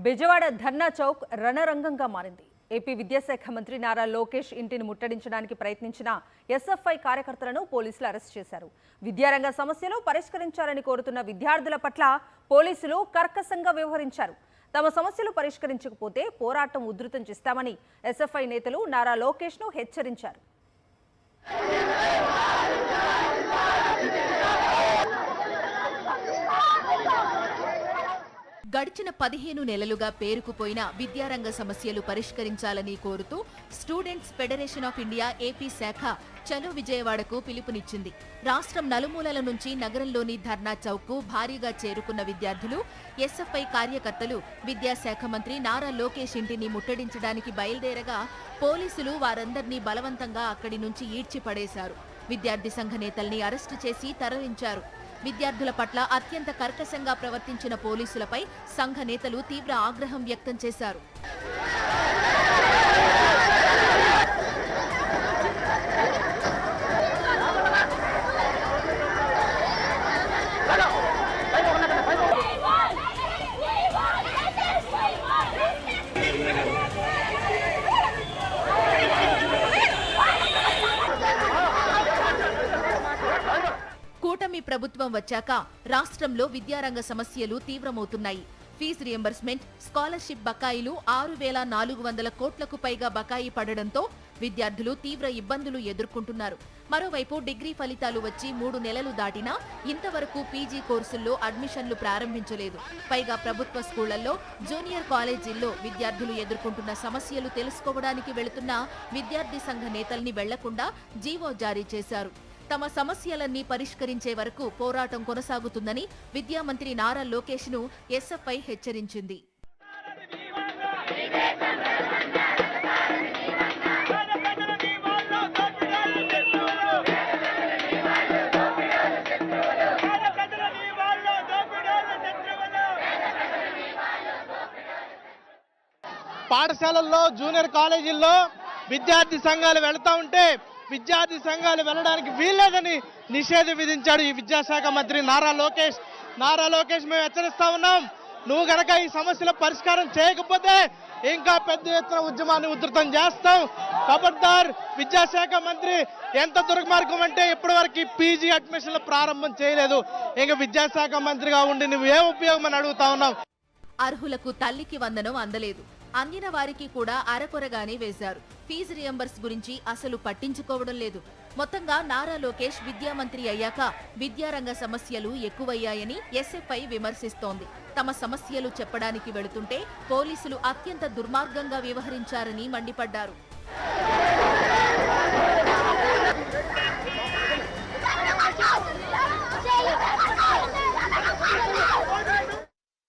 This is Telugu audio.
బెజవాడ ధర్నా చౌక్ రణరంగంగా మారింది. ఏపీ విద్యాశాఖ మంత్రి నారా లోకేష్ ఇంటిని ముట్టడించడానికి ప్రయత్నించిన ఎస్ఎఫ్ఐ కార్యకర్తలను పోలీసులు అరెస్ట్ చేశారు. విద్యారంగ సమస్యలు పరిష్కరించాలని కోరుతున్న విద్యార్థుల పట్ల పోలీసులు కర్కశంగా వ్యవహరించారు. తమ సమస్యలు పరిష్కరించకపోతే పోరాటం ఉధృతం చేస్తామని ఎస్ఎఫ్ఐ నేతలు నారా లోకేష్ను హెచ్చరించారు. గడిచిన 15 నెలలుగా పేరుకుపోయిన విద్యారంగ సమస్యలు పరిష్కరించాలని కోరుతూ students federation of India AP శాఖ చలో విజయవాడకు పిలుపునిచ్చింది. రాష్ట్రం నలుమూలల నుంచి నగరంలోని ధర్నా చౌక్కు భారీగా చేరుకున్న విద్యార్థులు, ఎస్ఎఫ్ఐ కార్యకర్తలు విద్యాశాఖ మంత్రి నారా లోకేష్ ఇంటిని ముట్టడించడానికి బయలుదేరగా పోలీసులు వారందర్నీ బలవంతంగా అక్కడి నుంచి ఈడ్చిపడేశారు. విద్యార్థి సంఘ నేతల్ని అరెస్టు చేసి తరలించారు. విద్యార్థుల పట్ల అత్యంత కర్కశంగా ప్రవర్తించిన పోలీసులపై సంఘ నేతలు తీవ్ర ఆగ్రహం వ్యక్తం చేశారు. కూటమి ప్రభుత్వం వచ్చాక రాష్ట్రంలో విద్యారంగ సమస్యలు తీవ్రమవుతున్నాయి. ఫీజు రియంబర్స్మెంట్, స్కాలర్షిప్ బకాయిలు 6,400 కోట్లకు పైగా బకాయి పడడంతో విద్యార్థులు తీవ్ర ఇబ్బందులు ఎదుర్కొంటున్నారు. మరోవైపు డిగ్రీ ఫలితాలు వచ్చి 3 నెలలు దాటినా ఇంతవరకు పీజీ కోర్సుల్లో అడ్మిషన్లు ప్రారంభించలేదు. పైగా ప్రభుత్వ స్కూళ్లలో, జూనియర్ కాలేజీల్లో విద్యార్థులు ఎదుర్కొంటున్న సమస్యలు తెలుసుకోవడానికి వెళుతున్న విద్యార్థి సంఘ నేతల్ని వెళ్లకుండా జీవో జారీ చేశారు. తమ సమస్యలన్నీ పరిష్కరించే వరకు పోరాటం కొనసాగుతుందని విద్యామంత్రి నారా లోకేష్ ను ఎస్ఎఫ్ఐ హెచ్చరించింది. పాఠశాలల్లో, జూనియర్ కాలేజీల్లో విద్యార్థి సంఘాలు వెళతా ఉంటే విద్యార్థి సంఘాలు వెళ్ళడానికి వీల్లేదని నిషేధం విధించాడు ఈ విద్యాశాఖ మంత్రి నారా లోకేష్. మేము హెచ్చరిస్తా ఉన్నాం, నువ్వు గనక ఈ సమస్యల పరిష్కారం చేయకపోతే ఇంకా పెద్ద ఎత్తున ఉద్యమాన్ని ఉధృతం చేస్తాం. ఖబర్దార్. విద్యాశాఖ మంత్రి ఎంత దుర్మార్గం అంటే ఇప్పటి వరకు పీజీ అడ్మిషన్లు ప్రారంభం చేయలేదు. ఇంకా విద్యాశాఖ మంత్రిగా ఉండి నువ్వు ఏ ఉపయోగం అని అడుగుతా ఉన్నావు. అర్హులకు తల్లికి వందనం అందలేదు. అందిన వారికి కూడా అరకొరగానే వేశారు. ఫీజు రియంబర్స్ గురించి అసలు పట్టించుకోవడం లేదు. మొత్తంగా నారా లోకేష్ విద్యామంత్రి అయ్యాక విద్యారంగ సమస్యలు ఎక్కువయ్యాయని ఎస్ఎఫ్ఐ విమర్శిస్తోంది. తమ సమస్యలు చెప్పడానికి వెళుతుంటే పోలీసులు అత్యంత దుర్మార్గంగా వ్యవహరించారని మండిపడ్డారు.